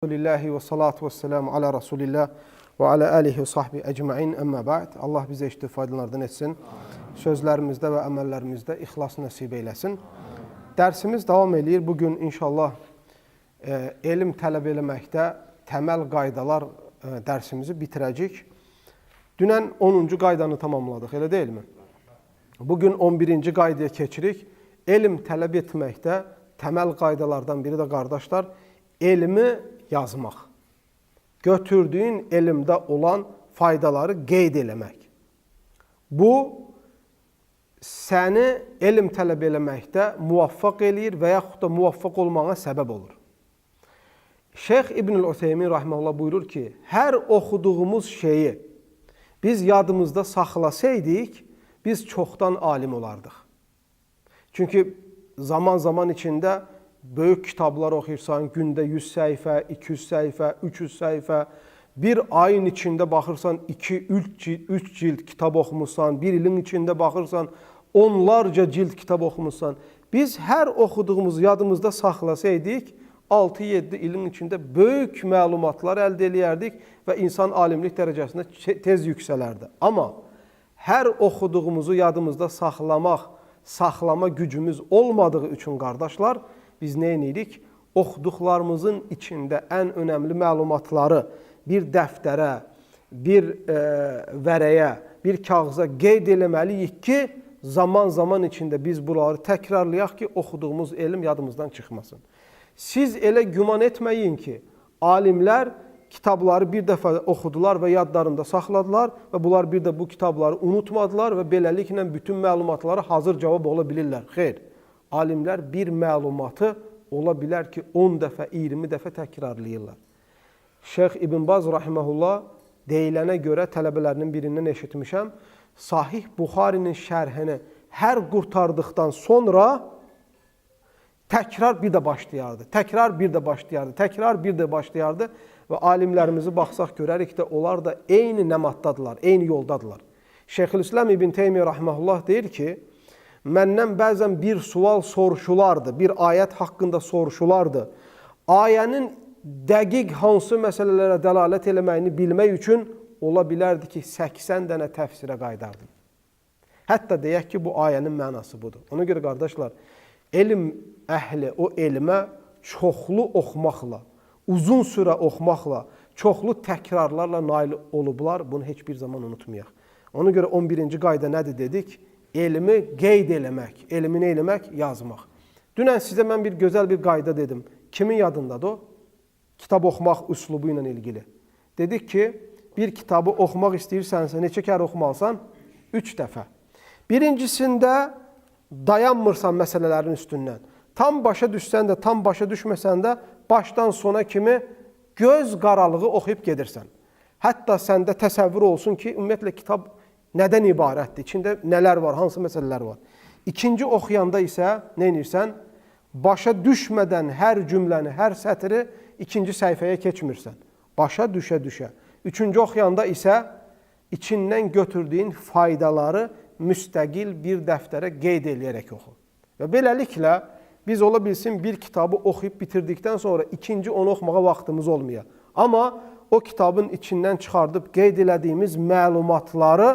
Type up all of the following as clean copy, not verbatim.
Lillahi ve salatu ve selamu ala Resulillah ve ala alihi ve sahbihi ecma'in əmmə ba'd. Allah bizə eşitdiyi faydalardan etsin. Sözlərimizdə və əməllərimizdə ixlas nəsib eyləsin. Dərsimiz davam edir. Bugün inşallah elm tələb eləməkdə təməl qaydalar dərsimizi bitirəcək. Dünən 10-cu qaydanı tamamladıq, elə deyilmi? Bugün 11-ci qaydaya keçirik. Elm tələb etməkdə təməl qaydalardan biri də qardaşlar, elmi yazmaq. Götürdüyün elmdə olan faydaları qeyd eləmək. Bu, səni elm tələb eləməkdə muvaffaq eləyir və yaxud da muvaffaq olmağa səbəb olur. Şeyx İbnül Ütheymin rahimehullah buyurur ki, hər oxuduğumuz şeyi biz yadımızda saxlasaydik, biz çoxdan alim olardıq. Çünki zaman içində böyük kitablar oxuyursan, gündə 100 səhifə, 200 səhifə, 300 səhifə, bir ayın içində baxırsan, 2-3 cild kitab oxumuşsan, bir ilin içində baxırsan, onlarca cild kitab oxumuşsan. Biz hər oxuduğumuzu yadımızda saxlasaydik, 6-7 ilin içində böyük məlumatlar əldə eləyərdik və insan alimlik dərəcəsində tez yüksələrdi. Amma hər oxuduğumuzu yadımızda saxlama gücümüz olmadığı üçün qardaşlar, biz nə edirik? Oxuduqlarımızın içində ən önəmli məlumatları bir dəftərə, bir vərəyə, bir kağıza qeyd eləməliyik ki, zaman içində biz bunları təkrarlayaq ki, oxuduğumuz elm yadımızdan çıxmasın. Siz elə güman etməyin ki, alimlər kitabları bir dəfə oxudular və yadlarında saxladılar və bunlar bir də bu kitabları unutmadılar və beləliklə bütün məlumatlara hazır cavab ola bilirlər. Xeyr. Alimlər bir məlumatı ola bilər ki, 10 dəfə, 20 dəfə təkrarlayırlar. Şeyx İbn Baz rahimehullah deyilənə görə tələbələrinin birindən eşitmişəm, Sahih Buxarinin şərhini hər qurtardıqdan sonra təkrar bir də başlayardı və alimlərimizi baxsaq görərik də, onlar da eyni nəmatdadılar, eyni yoldadılar. Şeyxülislam İbn Teymiyyə rahimehullah deyir ki, məndən bəzən bir sual soruşulardı, bir ayət haqqında soruşulardı. Ayənin dəqiq hansı məsələlərə dəlalət eləməyini bilmək üçün ola bilərdi ki, 80 dənə təfsirə qaydardım. Hətta deyək ki, bu ayənin mənası budur. Ona görə qardaşlar, elm əhli o elmə çoxlu oxumaqla, uzun sürə oxumaqla, çoxlu təkrarlarla nail olublar. Bunu heç bir zaman unutmayaq. Ona görə 11-ci qayda nədir dedik? Elmi qeyd eləmək, elmi nə eləmək? Yazmaq. Dünən sizə mən bir gözəl bir qayda dedim. Kimin yadındadır o? Kitab oxumaq üslubu ilə ilgili. Dedik ki, bir kitabı oxumaq istəyirsənsə, neçə kər oxumalısan? 3 dəfə. Birincisində dayanmırsan məsələlərin üstündən. Tam başa düşsən də, tam başa düşməsən də, başdan sona kimi göz qaralığı oxuyub gedirsən. Hətta səndə təsəvvür olsun ki, ümumiyyətlə kitab nədən ibarətdir? İçində nələr var, hansı məsələlər var? İkinci oxuyanda isə nə edirsən? Başa düşmədən hər cümləni, hər sətri ikinci səhifəyə keçmirsən. Başa düşə-düşə. Üçüncü oxuyanda isə içindən götürdüyün faydaları müstəqil bir dəftərə qeyd eləyərək oxu. Və beləliklə, biz ola bilsin bir kitabı oxuyub bitirdikdən sonra ikinci onu oxumağa vaxtımız olmuyor. Amma o kitabın içindən çıxardıb qeyd elədiyimiz məlumatları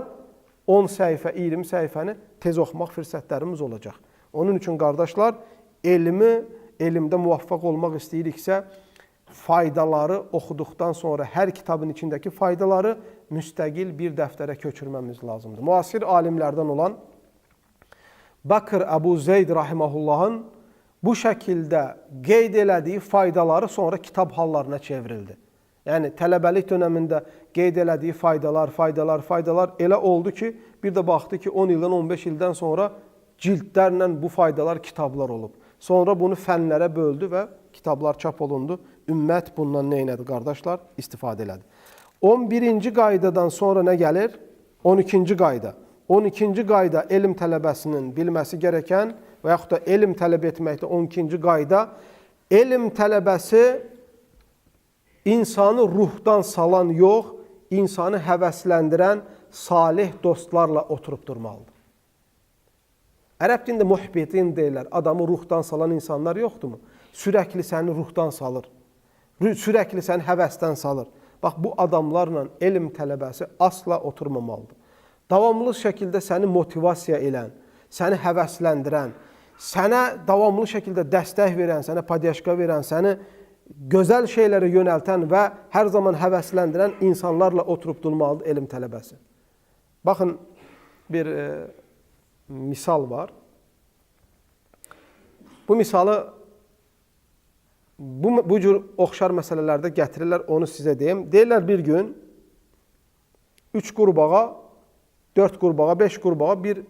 10 səhifə, 20 səhifəni tez oxumaq fürsətlərimiz olacaq. Onun üçün qardaşlar, elmdə muvaffaq olmaq istəyiriksə, faydaları oxuduqdan sonra hər kitabın içindəki faydaları müstəqil bir dəftərə köçürməmiz lazımdır. Müasir alimlərdən olan Bakır Əbu Zeyd rahimehullahın bu şəkildə qeyd elədiyi faydaları sonra kitab hallarına çevrildi. Yəni, tələbəlik dönəmində qeyd elədiyi faydalar elə oldu ki, bir də baxdı ki, 10 ildən, 15 ildən sonra cildlərlə bu faydalar kitablar olub. Sonra bunu fənlərə böldü və kitablar çap olundu. Ümmət bundan nə elədi, qardaşlar? İstifadə elədi. 11-ci qaydadan sonra nə gəlir? 12-ci qayda. 12-ci qayda elm tələbəsinin bilməsi gerəkən və yaxud da elm tələb etməkdə 12-ci qayda, elm tələbəsi insanı ruhdan salan yox, insanı həvəsləndirən salih dostlarla oturub durmalıdır. Ərəb dində muhbitin deyirlər, adamı ruhdan salan insanlar yoxdurmu? Sürəkli səni ruhdan salır. Sürəkli səni həvəsdən salır. Bax, bu adamlarla elm tələbəsi asla oturmamalıdır. Davamlı şəkildə səni motivasiya edən, səni həvəsləndirən, sənə davamlı şəkildə dəstək verən, sənə podyaşka verən, səni gözəl şeylərə yönəltən və hər zaman həvəsləndirən insanlarla oturub durmalıdır elm tələbəsi. Baxın, bir misal var. Bu misalı bu cür oxşar məsələlərdə gətirirlər, onu sizə deyim. Deyirlər bir gün 3 qurbağa, 4 qurbağa, 5 qurbağa bir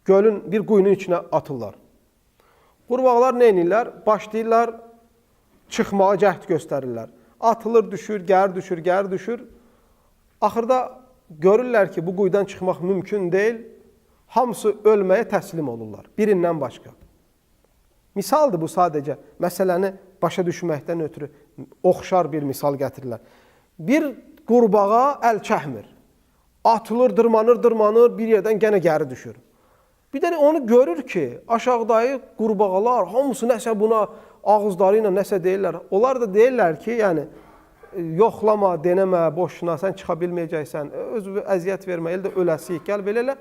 gölün, bir quyunun içinə atırlar. Qurbağalar nə edirlər? Başlayırlar çıxmağa cəhd göstərirlər. Atılır, düşür, gəlir, düşür, gəlir, düşür. Axırda görürlər ki, bu quyudan çıxmaq mümkün deyil. Hamısı ölməyə təslim olurlar, birindən başqa. Misaldır bu sadəcə. Məsələni başa düşməkdən ötürü oxşar bir misal gətirirlər. Bir qurbağa əl çəkmir. Atılır, dırmanır, dırmanır, bir yerdən gənə gəri düşür. Bir də onu görür ki, aşağıdakı qurbağalar hamısı nəsə buna ağızları ilə nəsə deyirlər. Onlar da deyirlər ki, yəni yoxlama, denəmə, boşuna, sən çıxa bilməyəcəksən, özü əziyyət vermə, elə də öləsiyik, gəl belə elə.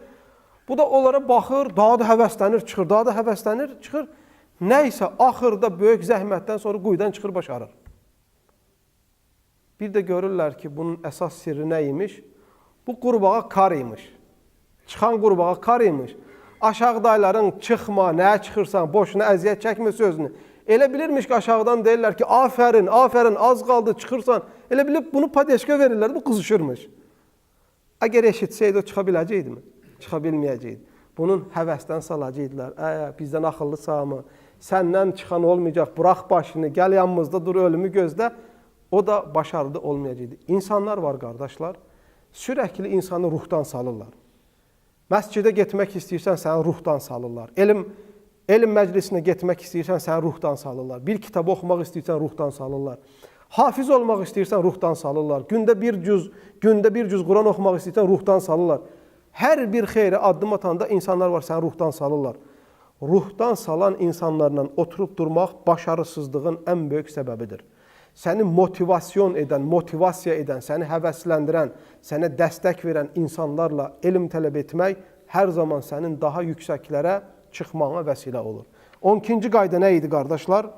Bu da onlara baxır, daha da həvəslənir, çıxır, daha da həvəslənir, çıxır. Nəysə, axırda böyük zəhmətdən sonra quyudan çıxır, başarır. Bir də görürlər ki, bunun əsas sirri nə imiş? Bu qurbağa kar imiş. Çıxan qurbağa kar imiş. Aşağıdayların çıxma, nəyə çıxırsan, boşuna əziyyət çəkmə sözünü. Elə bilirmiş ki, aşağıdan deyirlər ki, afərin, afərin, az qaldı, çıxırsan. Elə bilib bunu podyaşka verirlər, bu qızışırmış. Əgər eşitsəydi, o çıxa biləcəkdi mi? Çıxa bilməyəcəkdi. Bunun həvəsdən salacaqdılar. Bizdən axıllı sağmı? Səndən çıxan olmayacaq, bırax başını, gəl yanımızda dur, ölümü gözlə. O da başarılı olmayacaqdı. İnsanlar var, qardaşlar, sürəkli insanı ruhdan salırlar. Məscidə getmək istəyirsən, səni ruhdan salırlar. Elm məclisinə getmək istəyirsən, səni ruhdan salırlar. Bir kitabı oxumaq istəyirsən, ruhdan salırlar. Hafiz olmaq istəyirsən, ruhdan salırlar. Gündə bir cüz Quran oxumaq istəyirsən, ruhdan salırlar. Hər bir xeyri addım atanda insanlar var, səni ruhdan salırlar. Ruhdan salan insanlarla oturub durmaq başarısızlığın ən böyük səbəbidir. Səni motivasiya edən, səni həvəsləndirən, sənə dəstək verən insanlarla elm tələb etmək hər zaman sənin daha yüksəklərə çıxmağına vəsilə olur. 12-ci qayda nə idi, qardaşlar?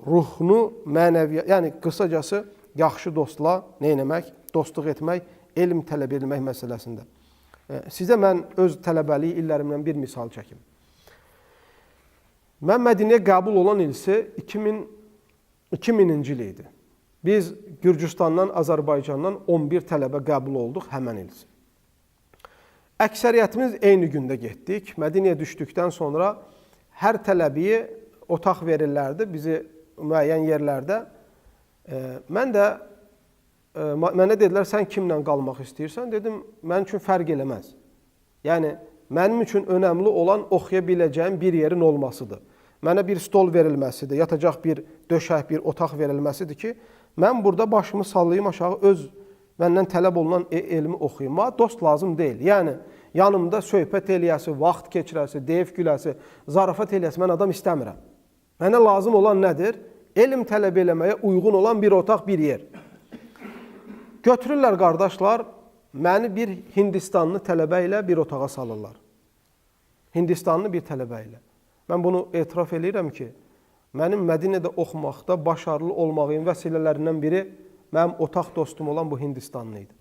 Ruhunu mənəviyyat, yəni qısacası yaxşı dostla nə etmək? Dostluq etmək, elm tələb etmək məsələsində. Sizə mən öz tələbəliyi illərimdən bir misal çəkim. Mən Mədinəyə qəbul olan ilsi 2000-ci il idi. Biz Gürcüstandan, Azərbaycandan 11 tələbə qəbul olduq həmən ilsi. Əksəriyyətimiz eyni gündə getdik. Mədinəyə düşdükdən sonra hər tələbiyə otaq verirlərdi bizi müəyyən yerlərdə. Mənə dedilər, sən kimlə qalmaq istəyirsən? Dedim, mənim üçün fərq eləməz. Yəni, mənim üçün önəmli olan oxuya biləcəyim bir yerin olmasıdır. Mənə bir stol verilməsidir, yatacaq bir döşək, bir otaq verilməsidir ki, mən burada başımı sallayım aşağı, öz məndən tələb olunan elmi oxuyum. Dost lazım deyil. Yəni, yanımda söhbət eləyəsi, vaxt keçirəsi, deyif güləsi, zarafat eləyəsi, mən adam istəmirəm. Mənə lazım olan nədir? Elm tələb eləməyə uyğun olan bir otaq, bir yer. Götürürlər, qardaşlar, məni bir Hindistanlı tələbə ilə bir otağa salırlar. Hindistanlı bir tələbə ilə. Mən bunu etiraf edirəm ki, mənim Mədinədə oxumaqda başarılı olmağın vəsilələrindən biri mənim otaq dostum olan bu Hindistanlı idi.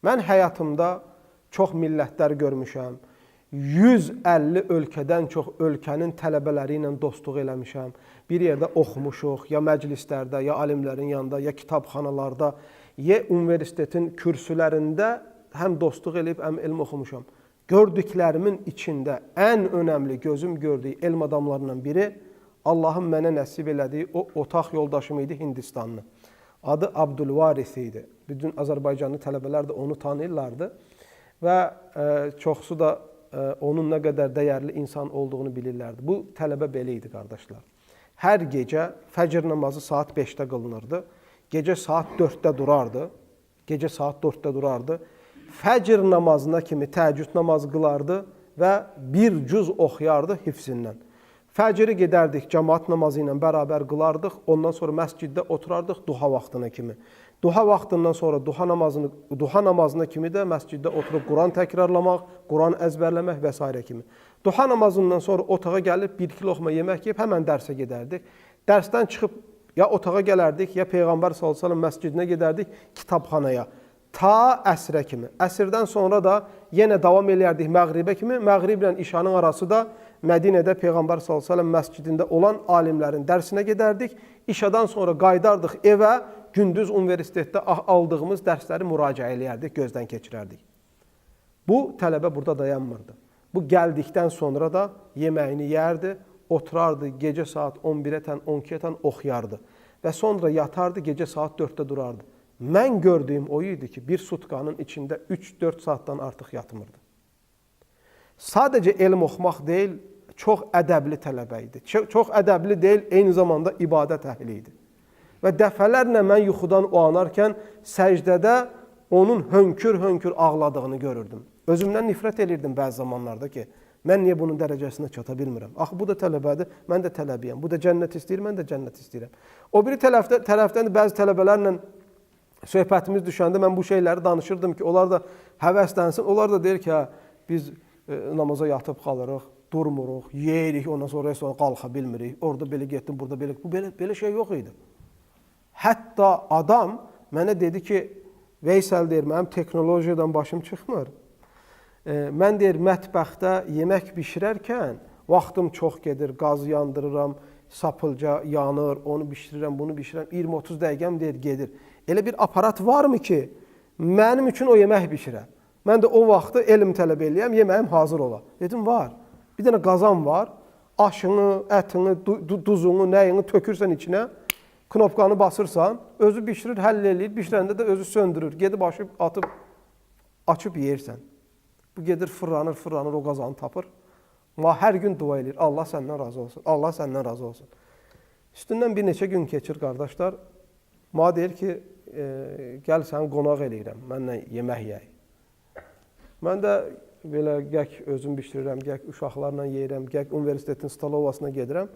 Mən həyatımda çox millətlər görmüşəm, 150 ölkədən çox ölkənin tələbələri ilə dostluq eləmişəm. Bir yerdə oxumuşuq, ya məclislərdə, ya alimlərin yanında, ya kitabxanalarda, ya universitetin kürsülərində həm dostluq eləyib, həm elm oxumuşam. Gördüklərimin içində ən önəmli gözüm gördüyü elm adamlarından biri Allahın mənə nəsib elədiyi o otaq yoldaşım idi, Hindistanlı. Adı Abdülvaris idi. Bütün Azərbaycanlı tələbələr də onu tanıyırlardı və çoxsu da onun nə qədər dəyərli insan olduğunu bilirlərdi. Bu tələbə belə idi, qardaşlar. Hər gecə fəcr namazı saat 5-də qılınırdı. Gecə saat 4-də durardı. Gecə saat 4-də durardı. Fəcr namazına kimi təəccüd namazı qılardı və bir cüz oxuyardı hifzindən. Fəcri gedərdik, cəmaat namazı ilə bərabər qılardıq. Ondan sonra məsciddə oturardıq duha vaxtına kimi. Duha vaxtından sonra duha namazına kimi də məsciddə oturub Quran təkrarlamaq, Quran əzbərləmək və s. kimi. Duha namazından sonra otağa gəlib 1-2 loğma yemək yeyib həmən dərsə gedərdik. Dərsdən çıxıb ya otağa gələrdik, ya Peyğəmbər s.ə.v məscidinə gedərdik, kitabxanaya. Ta əsrə kimi. Əsrdən sonra da yenə davam eləyərdik məğribə kimi. Məğriblə işanın arası da Mədinədə Peyğəmbər s.ə.v məscidində olan alimlərin dərsinə gedərdik. İşadan sonra qaydardıq evə, gündüz universitetdə aldığımız dərsləri müraciə eləyərdik, gözdən keçirərdik. Bu tələbə burada dayanmırdı. Bu gəldikdən sonra da yeməyini yerdi, oturardı, gecə saat 11-ətən, 12-ətən oxuyardı və sonra yatardı, gecə saat 4-də durardı. Mən gördüyüm o idi ki, bir sutkanın içində 3-4 saatdan artıq yatmırdı. Sadəcə elm oxumaq deyil, çox ədəbli tələbə idi. Çox ədəbli deyil, eyni zamanda ibadət əhli idi. Və dəfələrlə mən yuxudan oyanarkən səcdədə onun hönkür-hönkür ağladığını görürdüm. Özümdən nifrət elirdim bəzi zamanlarda ki, mən niyə bunun dərəcəsinə çata bilmirəm? Axı, bu da tələbədir, mən də tələbəyəm. Bu da cənnət istəyir, mən də cənnət istəyirəm. O biri tərəfdən də bəzi tələbələrlə söhbətimiz düşəndə mən bu şeyləri danışırdım ki, onlar da həvəslənsin. Onlar da deyir ki, biz namaza yatıb qalırıq, durmuruq, yeyirik, ondan sonra qalxa bilmirik. Orada belə getdim, burada belə. Bu belə şey yox idi. Hətta adam mənə dedi ki, Veysel deyir, mənim teknolojiyadan başım çıxmır. Mən deyir, mətbəxdə yemək bişirərkən vaxtım çox gedir, qaz yandırıram, sapılca yanır, onu bişirirəm, bunu bişirirəm, 20-30 dəqiqəm deyir, gedir. Elə bir aparat varmı ki, mənim üçün o yemək bişirəm. Mən də o vaxtı elm tələb eləyəm, yeməyim hazır ola. Dedim, var. Bir dənə qazan var, aşını, ətini, duzunu, nəyini tökürsən içinə, knopkanı basırsan, özü bişirir, həll eləyir, bişirəndə də özü söndürür. Gedib atıb, açıb yeyirsən. Bu gedir, fırlanır, o qazanı tapır. Amma hər gün dua eləyir, Allah səndən razı olsun, Allah səndən razı olsun. Üstündən bir neçə gün keçir, qardaşlar. Mənə deyir ki, gəl səni qonaq eləyirəm, mənlə yemək yeyək. Mən də belə gək özüm bişirirəm, gək uşaqlarla yeyirəm, gək universitetin stolovasına gedirəm.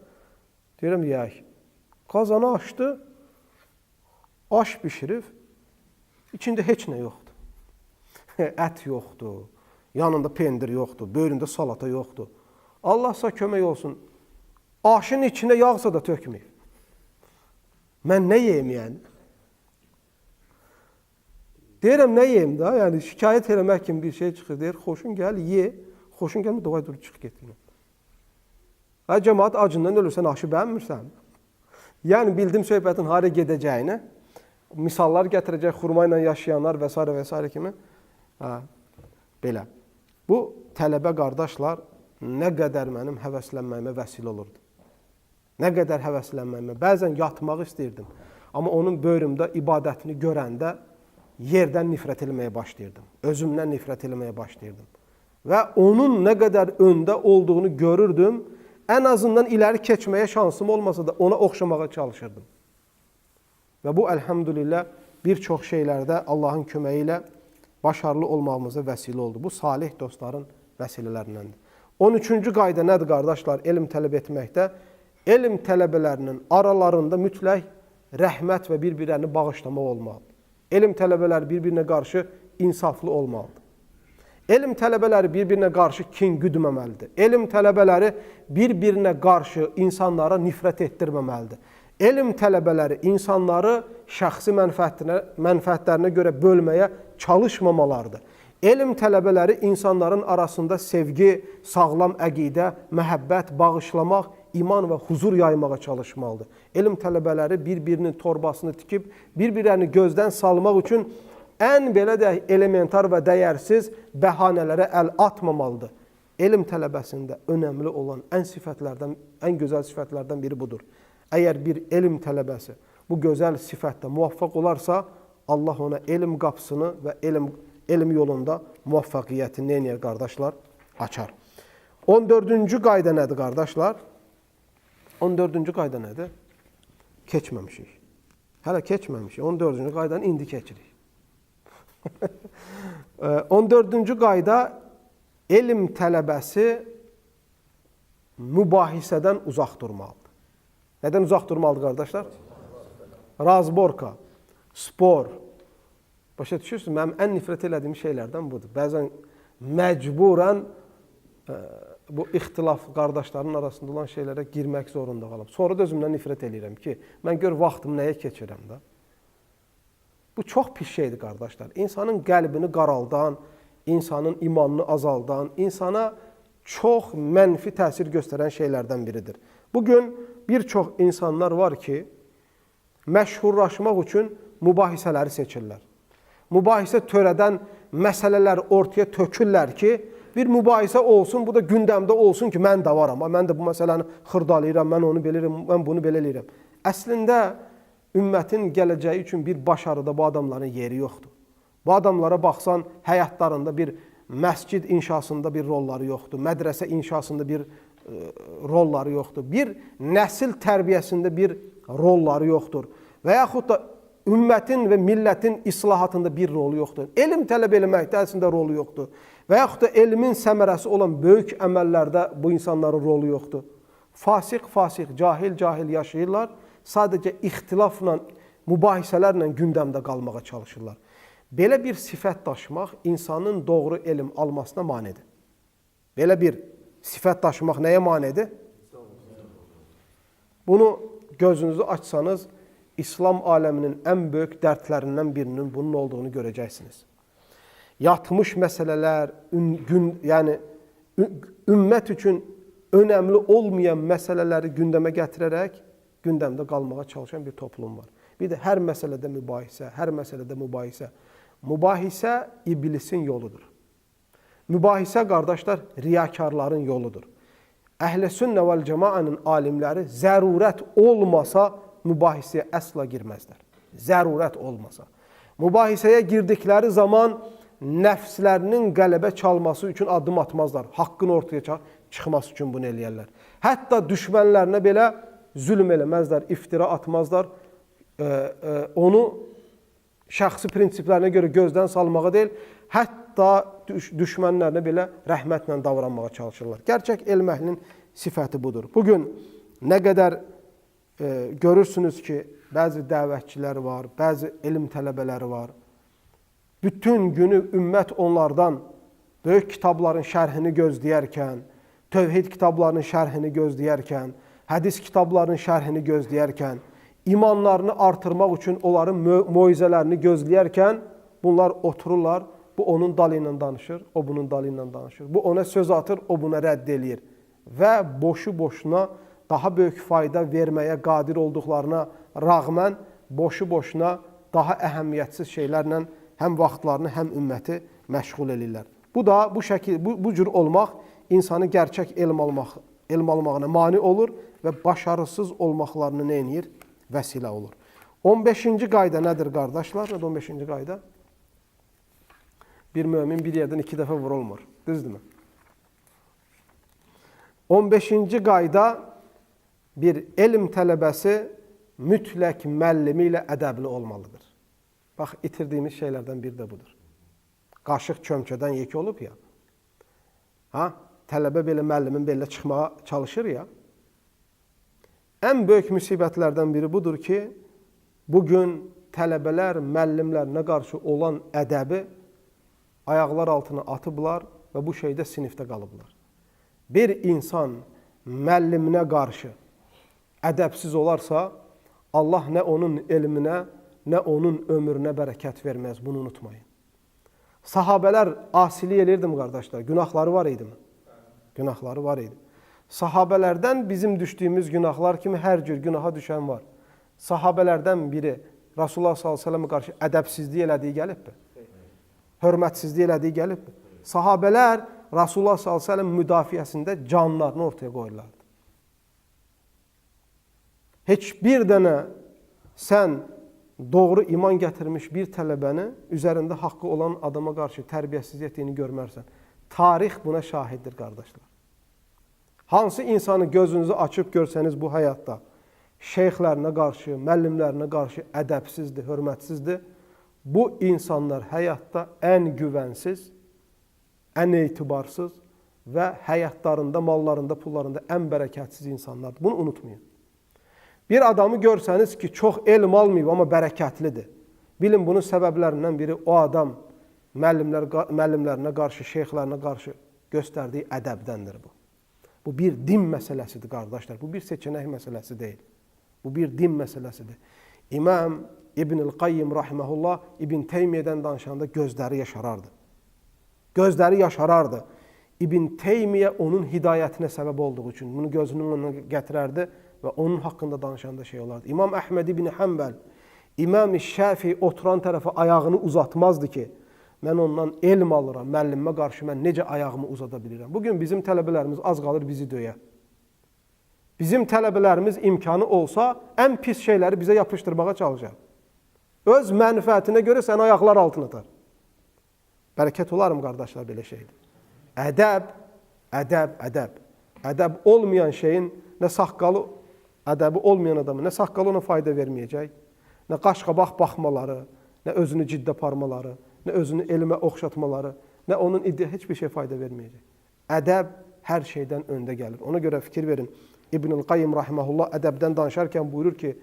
Deyirəm, yeyək. Qazanı açdı, aş bişirib, içində heç nə yoxdur. Ət yoxdur, yanında pendir yoxdur, böyründə salata yoxdur. Allahsa kömək olsun, aşın içində yağsa da tökməyib. Mən nə yeyim yəni? Deyirəm, nə yeyim da? Yəni, şikayət eləmək kimi bir şey çıxır. Deyir, xoşun gəl, ye. Xoşun gəlmə, davay dur, çıx getmə. Hə, cəmaat acından ölürsən, aşı bəyənmirsən. Yəni, bildim söhbətin haraya gedəcəyini, misallar gətirəcək, xurma ilə yaşayanlar və s. kimi. Hə, belə. Bu, tələbə qardaşlar, nə qədər mənim həvəslənməyimə vəsilə olurdu. Nə qədər həvəslənməyimə. Bəzən yatmaq istəyirdim. Amma onun böyrümdə ibadətini görəndə yerdən nifrət eləməyə başlayırdım. Özümdən nifrət eləməyə başlayırdım. Və onun nə qədər öndə olduğunu görürdüm. Ən azından iləri keçməyə şansım olmasa da ona oxşamağa çalışırdım. Və bu, əlhəmdülillah, bir çox şeylərdə Allahın köməyi ilə başarılı olmağımıza vəsilə oldu. Bu, salih dostların vəsilələrindəndir. 13-cü qayda nədir, qardaşlar? Elm tələb etməkdə. Elm tələbələrinin aralarında mütləq rəhmət və bir-birlərini bağışlamaq olmalıdır. Elm tələbələri bir-birinə qarşı insaflı olmalıdır. Elm tələbələri bir-birinə qarşı kin güdməməlidir. Elm tələbələri bir-birinə qarşı insanlara nifrət etdirməməlidir. Elm tələbələri insanları şəxsi mənfəətlərinə görə bölməyə çalışmamalardır. Elm tələbələri insanların arasında sevgi, sağlam əqidə, məhəbbət, bağışlamaq, iman və huzur yaymağa çalışmalıdır. Elm tələbələri bir-birinin torbasını tikib, bir-birini gözdən salmaq üçün ən belə də elementar və dəyərsiz bəhanələrə əl atmamalıdır. Elm tələbəsində önəmli olan ən gözəl sifətlərdən biri budur. Əgər bir elm tələbəsi bu gözəl sifətdə muvaffaq olarsa, Allah ona elm qapısını və elm yolunda muvaffaqiyyətini neyinər, qardaşlar? Açar. 14-cü qayda nədir, qardaşlar? 14-cü qayda nədir? Keçməmişik. Hələ keçməmişik. 14-cü qaydanı indi keçirik. 14-cü qayda elm tələbəsi mübahisədən uzaq durmalıdır. Nədən uzaq durmalıdır, qardaşlar? Razborka, spor. Başa düşürsünüz, mənim ən nifrət elədiyim şeylərdən budur. Bəzən məcburən bu ixtilaf qardaşların arasında olan şeylərə girmək zorunda qalıb. Sonra da özümdən nifrət eləyirəm ki, mən gör vaxtımı nəyə keçirəm də. Bu çox pis şeydir, qardaşlar. İnsanın qəlbini qaraldan, insanın imanını azaldan, insana çox mənfi təsir göstərən şeylərdən biridir. Bugün bir çox insanlar var ki, məşhurlaşmaq üçün mübahisələri seçirlər. Mübahisə törədən məsələlər ortaya tökürlər ki, bir mübahisə olsun, bu da gündəmdə olsun ki, mən də varam, mən də bu məsələni xırdalayıram, mən onu bilirəm, mən bunu belə eləyirəm. Əslində, ümmətin gələcəyi üçün bir başarıda bu adamların yeri yoxdur. Bu adamlara baxsan, həyatlarında bir məscid inşasında bir rolları yoxdur, mədrəsə inşasında bir rolları yoxdur, bir nəsil tərbiyəsində bir rolları yoxdur və yaxud da ümmətin və millətin islahatında bir rolu yoxdur. Elm tələb eləməkdə əslində rolu yoxdur və yaxud da elmin səmərəsi olan böyük əməllərdə bu insanların rolu yoxdur. Fasiq, cahil yaşayırlar, sadəcə ixtilafla, mübahisələrlə gündəmdə qalmağa çalışırlar. Belə bir sifət daşımaq insanın doğru elm almasına manidir. Belə bir sifət daşımaq nəyə manidir? Bunu gözünüzü açsanız, İslam aləminin ən böyük dərdlərindən birinin bunun olduğunu görəcəksiniz. Yatmış məsələlər, yəni ümmət üçün önəmli olmayan məsələləri gündəmə gətirərək gündəmdə qalmağa çalışan bir toplum var. Bir də hər məsələdə mübahisə. Mübahisə iblisin yoludur. Mübahisə, qardaşlar, riyakarların yoludur. Əhl-i sünnə vəl cəmaənin alimləri zərurət olmasa mübahisəyə əsla girməzlər. Zərurət olmasa. Mübahisəyə girdikləri zaman nəfslərinin qələbə çalması üçün addım atmazlar. Haqqın ortaya çıxması üçün bunu eləyərlər. Hətta düşmənlərinə belə zülm eləməzlər, iftira atmazlar. Onu şəxsi prinsiplərinə görə gözdən salmağa deyil, hətta düşmənlərinə belə rəhmətlə davranmağa çalışırlar. Gerçək elm əhlinin sifəti budur. Bugün nə qədər görürsünüz ki, bəzi dəvətçilər var, bəzi elm tələbələri var. Bütün günü ümmət onlardan böyük kitabların şərhini gözləyərkən, tövhid kitablarının şərhini gözləyərkən, hədis kitablarının şərhini gözləyərkən, imanlarını artırmaq üçün onların moizələrini gözləyərkən, bunlar otururlar, bu onun dalı ilə danışır, o bunun dalı ilə danışır. Bu ona söz atır, o buna rədd eləyir. Və boşu-boşuna daha böyük fayda verməyə qadir olduqlarına rağmen boşu-boşuna daha əhəmiyyətsiz şeylərlə həm vaxtlarını, həm ümməti məşğul edirlər. Bu da bu cür olmaq insanı gerçək elm almağına mane olur və başarısız olmaqlarını nə edir? Vəsilə olur. 15-ci qayda nədir, qardaşlar? 15-ci qayda? Bir mömin bir yerdən 2 dəfə vurulmur. Düzdürmü? 15-ci qayda bir elm tələbəsi mütləq müəllimi ilə ədəbli olmalıdır. Bax, itirdiyimiz şeylərdən biri də budur. Qaşıq çömçədən yekə olub ya. Tələbə belə müəllimin belə çıxmağa çalışır ya. Ən böyük müsibətlərdən biri budur ki, bugün tələbələr müəllimlərinə qarşı olan ədəbi ayaqlar altına atıblar və bu şeydə sinifdə qalıblar. Bir insan müəlliminə qarşı ədəbsiz olarsa, Allah nə onun elminə, nə onun ömrünə bərəkət verməz, bunu unutmayın. Sahabələr asilik elirdim, qardaşlar, günahları var idi mi? Günahları var idi. Sahabələrdən bizim düşdüyümüz günahlar kimi hər cür günaha düşən var. Sahabələrdən biri Rasulullah s.ə.və qarşı ədəbsizliyi elədiyi gəlibmi? Hörmətsizliyi elədiyi gəlibmi? Sahabələr Rasulullah s.ə.v müdafiəsində canlarını ortaya qoyurlardı. Heç bir dənə sən doğru iman gətirmiş bir tələbəni üzərində haqqı olan adama qarşı tərbiyəsiz etdiyini görmərsən. Tarix buna şahiddir, qardaşlar. Hansı insanı gözünüzü açıb görsəniz bu həyatda şeyxlərinə qarşı, müəllimlərinə qarşı ədəbsizdir, hörmətsizdir, bu insanlar həyatda ən güvənsiz, ən etibarsız, və həyatlarında, mallarında, pullarında ən bərəkətsiz insanlardır. Bunu unutmayın. Bir adamı görsəniz ki, çox elm almayıb, amma bərəkətlidir. Bilin, bunun səbəblərindən biri o adam müəllimlərinə qarşı, şeyxlərinə qarşı göstərdiyi ədəbdəndir bu. Bu bir din məsələsidir, qardaşlar. Bu bir seçənək məsələsi deyil. Bu bir din məsələsidir. İmam İbn-i Qayyim rahiməhullah İbn Teymiyyədən danışanda gözləri yaşarardı. Gözləri yaşarardı. İbn Teymiyyə onun hidayətinə səbəb olduğu üçün bunu gözünün önünə gətirərdi və onun haqqında danışanda şey olardı. İmam Əhməd İbn Həmbəl, İmam-ı Şəfi oturan tərəfə ayağını uzatmazdı ki, mən ondan elm alıram, müəllimə qarşı mən necə ayağımı uzada bilirəm. Bugün bizim tələbələrimiz az qalır bizi döyə. Bizim tələbələrimiz imkanı olsa, ən pis şeyləri bizə yapışdırmağa çalışar. Öz mənfəətinə görə səni ayaqlar altına atar. Bərəkət olarım, qardaşlar, belə şeydir. Ədəb, ədəb, ədəb. Ədəb olmayan şeyin, nə saqqalı, ədəbi olmayan adamın, nə saqqalı ona fayda verməyəcək, nə qaş-qabaq baxmaları, nə özünü ciddi aparmaları, nə özünü elmə oxşatmaları, nə onun heç bir şey fayda verməyəcək. Ədəb hər şeydən öndə gəlir. Ona görə fikir verin. İbn-i Qayyim rahiməhullah ədəbdən danışarkən buyurur ki,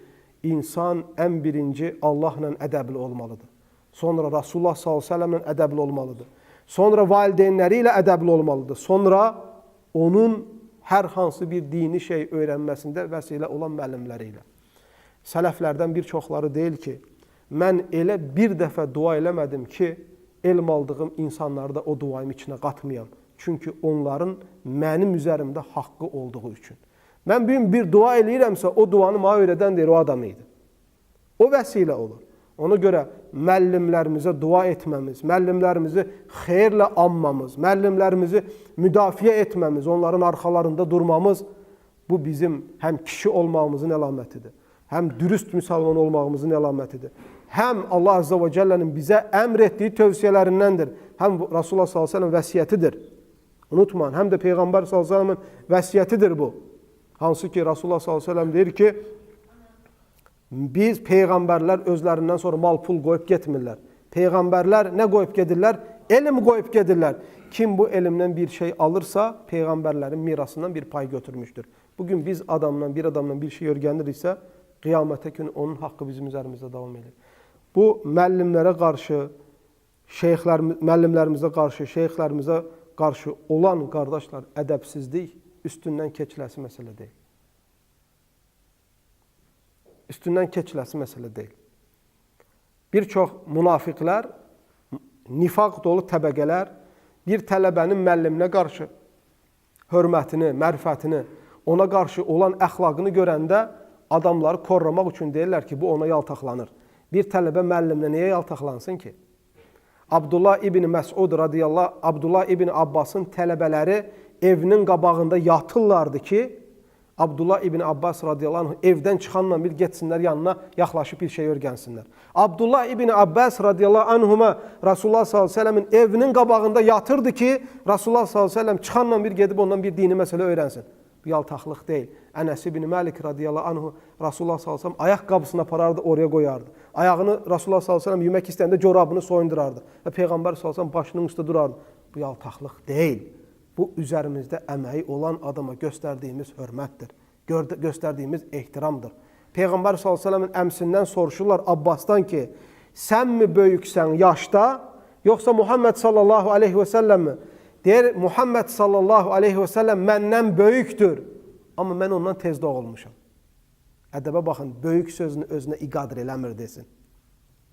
insan ən birinci Allahla ədəbli olmalıdır. Sonra Rasulullah s.ə.v ilə ədəbli olmalıdır. Sonra valideynləri ilə ədəbli olmalıdır. Sonra onun hər hansı bir dini şey öyrənməsində vəsilə olan müəllimləri ilə. Sələflərdən bir çoxları deyil ki, mən elə bir dəfə dua eləmədim ki, elm aldığım insanları da o duayım içinə qatmayam. Çünki onların mənim üzərimdə haqqı olduğu üçün. Mən bir dua eləyirəmsə, o duanı mənə öyrədən deyir, o adam idi. O vəsilə olur. Ona görə müəllimlərimizə dua etməmiz, müəllimlərimizi xeyirlə anmamız, müəllimlərimizi müdafiə etməmiz, onların arxalarında durmamız, bu bizim həm kişi olmağımızın əlamətidir, həm dürüst müsəlman olmağımızın əlamətidir. Həm Allah Azza və Cəllənin bizə əmr etdiyi tövsiyələrindəndir, həm Rasulullah s.ə.v vəsiyyətidir. Unutmayın, həm də Peyğəmbər s.ə.v vəsiyyətidir bu. Hansı ki, Rasulullah s.ə.v deyir ki, biz Peyğəmbərlər özlərindən sonra mal pul qoyub getmirlər. Peyğəmbərlər nə qoyub gedirlər? Elm qoyub gedirlər. Kim bu elmdən bir şey alırsa, Peyğəmbərlərin mirasından bir pay götürmüşdür. Bugün biz bir adamdan bir şey öyrəniriksə, qiyamətə gün onun haqqı bizim üzərimizdə davam edir. Bu, müəllimlərə qarşı, müəllimlərimizə qarşı, şeyxlərimizə qarşı olan, qardaşlar, ədəbsizlik üstündən keçiləsi məsələ deyil. Üstündən keçiləsi məsələ deyil. Bir çox münafiqlər, nifaq dolu təbəqələr bir tələbənin müəlliminə qarşı hörmətini, mərifətini, ona qarşı olan əxlaqını görəndə adamları korlamaq üçün deyirlər ki, bu ona yaltaqlanır. Bir tələbə müəllimlə niyə yaltaqlansın ki? Abdullah ibn Məsud radiyallahu, Abdullah ibn Abbasın tələbələri evinin qabağında yatırlardı ki, Abdullah ibn Abbas radiyallahu anh evdən çıxanla bir getsinlər yanına, yaxlaşıb bir şey öyrənsinlər. Abdullah ibn Abbas radiyallahu anhuma Rasulullah s.ə.v-in evinin qabağında yatırdı ki, Rasulullah s.ə.v çıxanla bir gedib ondan bir dini məsələ öyrənsin. Bu yaltaqlıq deyil. Ənəs ibn Məlik radiyallahu anhu Rasulullah s.ə.v ayaqqabısını aparardı, oraya qoyardı. Ayağını Rasulullah s.ə.v yemək istəyəndə corabını soyundurardı. Və Peyğəmbər s.ə.v başının üstə durardı. Bu yaltaqlıq deyil. Bu, üzərimizdə əməyi olan adama göstərdiyimiz hörmətdir, göstərdiyimiz ehtiramdır. Peyğəmbər s.ə.v-in əmsindən soruşurlar Abbasdan ki, sən mi böyüksən yaşda, yoxsa Muhammed sallallahu aleyhi və səlləm mi? Deyir, Muhammed sallallahu aleyhi və səlləm məndən böyükdür, amma mən ondan tez doğulmuşam. Ədəbə baxın, böyük sözünü özünə iqadir eləmir desin.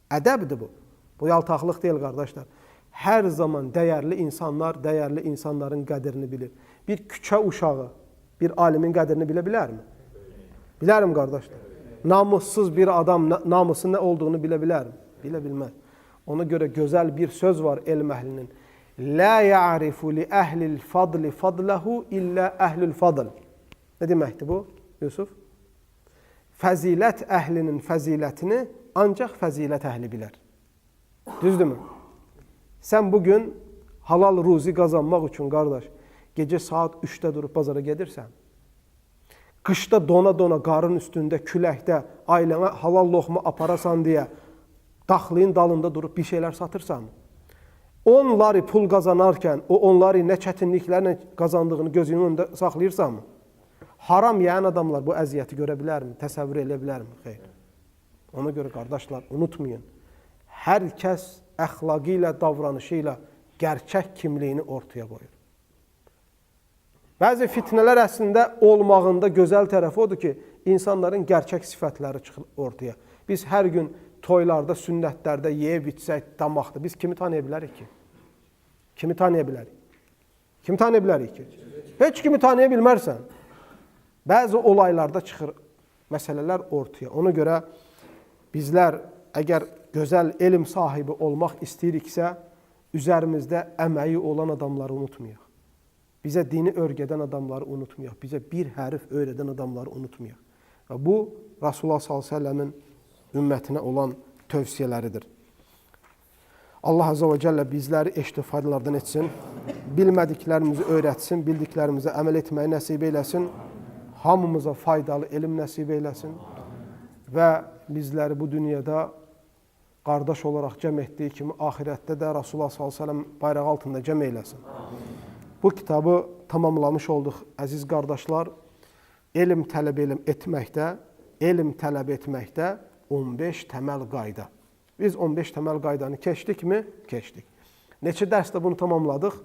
Ədəbdir bu. Bu yaltaqlıq deyil, qardaşlar. Hər zaman dəyərli insanların qədrini bilir. Bir küçə uşağı bir alimin qədrini bilə bilərmi? Bilərəm, qardaşlar. Namussuz bir adam namusun nə olduğunu bilə bilərmi? Bilə bilməz. Ona görə gözəl bir söz var elm əhlinin. Lə ya'rifu li əhlil fadli fadləhu illə əhlül fadl. Nə deməkdir bu, Yusuf? Fəzilət əhlinin fəzilətini ancaq fəzilət əhli bilər. Düzdürmü? Sən bugün halal ruzi qazanmaq üçün, qardaş, gecə saat 3-də durub bazara gedirsən, qışda dona-dona qarın üstündə, küləkdə ailənə halal loxma aparasan deyə daxlığın dalında durub bir şeylər satırsan, onları pul qazanarkən, onları nə çətinliklərlə qazandığını gözünün önündə saxlayırsanmı? Haram yeyən adamlar bu əziyyəti görə bilərmi? Təsəvvür edə bilərmi? Xeyr. Ona görə qardaşlar, unutmayın. Hər kəs əxlaqı ilə, davranışı ilə gerçək kimliyini ortaya qoyur. Bəzi fitnələr əslində olmağında gözəl tərəfi odur ki, insanların gerçək sifətləri çıxır ortaya. Biz hər gün toylarda, sünnətlərdə yeyib içsək, damaqda biz kimi tanıya bilərik ki? Kimi tanıya bilərik? Kimi tanıya bilərik ki? Heç kimi tanıya bilmərsən. Bəzi olaylarda çıxır məsələlər ortaya. Ona görə bizlər əgər gözəl elm sahibi olmaq istəyiriksə, üzərimizdə əməyi olan adamları unutmayaq. Bizə dini örgədən adamları unutmayaq. Bizə bir hərf öyrədən adamları unutmayaq. Və bu, Rasulullah s.ə.v-in ümmətinə olan tövsiyələridir. Allah Azze ve Celle bizləri eşitib faydalardan etsin, bilmədiklərimizi öyrətsin, bildiklərimizə əməl etməyi nəsib eyləsin, hamımıza faydalı elm nəsib eyləsin və bizləri bu dünyada qardaş olaraq cəm etdiyi kimi ahirətdə də Rasulullah s.ə.v bayrağı altında cəm eyləsin. Bu kitabı tamamlamış olduq, əziz qardaşlar. Elm tələb etməkdə, 15 təməl qayda. Biz 15 təməl qaydanı keçdikmi? Keçdik. Neçə dərsdə bunu tamamladıq?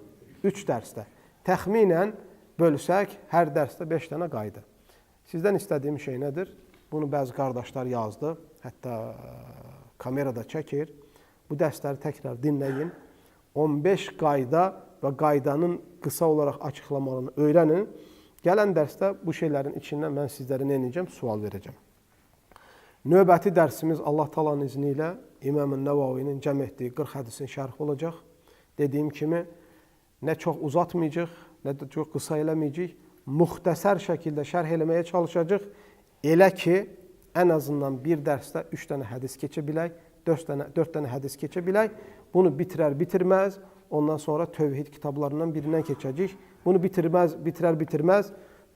3 dərsdə. Təxminən bölsək, hər dərsdə 5 dənə qayda. Sizdən istədiyim şey nədir? Bunu bəzi qardaşlar yazdı, hətta kamerada çəkir. Bu dərsləri təkrar dinləyin. 15 qayda və qaydanın qısa olaraq açıqlamalarını öyrənin. Gələn dərsdə bu şeylərin içindən mən sizlərə nə edəcəm? Sual verəcəm. Növbəti dərsimiz Allah Taala'nın izni ilə İmam Nəvavinin cəm etdiyi 40 hədisin şərhi olacaq. Dediyim kimi, nə çox uzatmayacaq, nə də çox qısa eləməyəcək. Müxtəsər şəkildə şərh eləməyə çalışacaq. Elə ki, ən azından bir dərsdə 3 dənə hədis keçə bilək, 4 dənə hədis keçə bilək. Bunu bitirər-bitirməz, ondan sonra tövhid kitablarından birindən keçəcək. Bunu bitirər-bitirməz,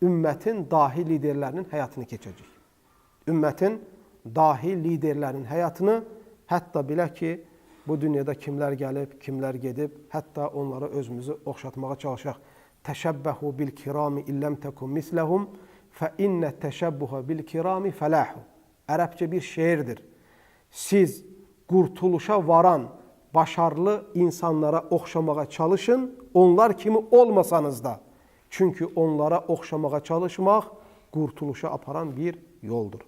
ümmətin dahi liderlərinin həyatını keçəcək. Ümmətin dahi liderlərinin həyatını, hətta bilək ki, bu dünyada kimlər gəlib, kimlər gedib, hətta onlara özümüzü oxşatmağa çalışaq. Təşəbbəhu bil-kirami illəm təkum misləhum fə innə təşəbbuha bil-kirami fələhu. Ərəbcə bir şeirdir. Siz qurtuluşa varan başarılı insanlara oxşamağa çalışın, onlar kimi olmasanız da. Çünki onlara oxşamağa çalışmaq qurtuluşa aparan bir yoldur.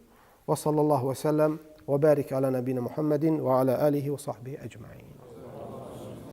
Və sallallahu və səlləm və bərik alə nəbinə Muhammedin və alə alihi və sahbihi əcmain.